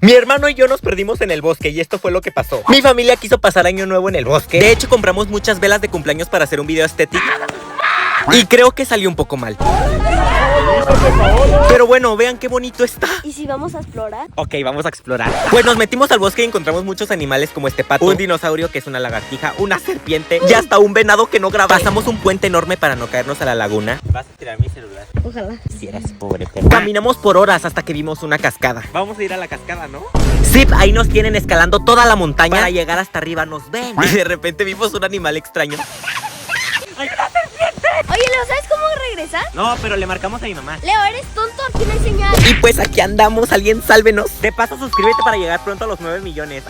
Mi hermano y yo nos perdimos en el bosque y esto fue lo que pasó. Mi familia quiso pasar año nuevo en el bosque. De hecho, compramos muchas velas de cumpleaños para hacer un video estético. Y creo que salió un poco mal. Pero bueno, vean qué bonito está. ¿Y si vamos a explorar? Ok, vamos a explorar. Pues nos metimos al bosque y encontramos muchos animales como este pato, un dinosaurio que es una lagartija, una serpiente y hasta un venado que no graba. Pasamos un puente enorme para no caernos a la laguna. Vas a tirar mi celular. Ojalá. Si eras pobre perro. Caminamos por horas hasta que vimos una cascada. Vamos a ir a la cascada, ¿no? Sí, ahí nos tienen escalando toda la montaña. Para llegar hasta arriba nos ven. Y de repente vimos un animal extraño. ¡Ay, una serpiente! Oye, Leo, ¿sabes cómo regresar? No, pero le marcamos a mi mamá. Leo, ¿eres tonto? Aquí no hay señal. Y pues aquí andamos, alguien sálvenos. De paso, suscríbete para llegar pronto a los 9 millones.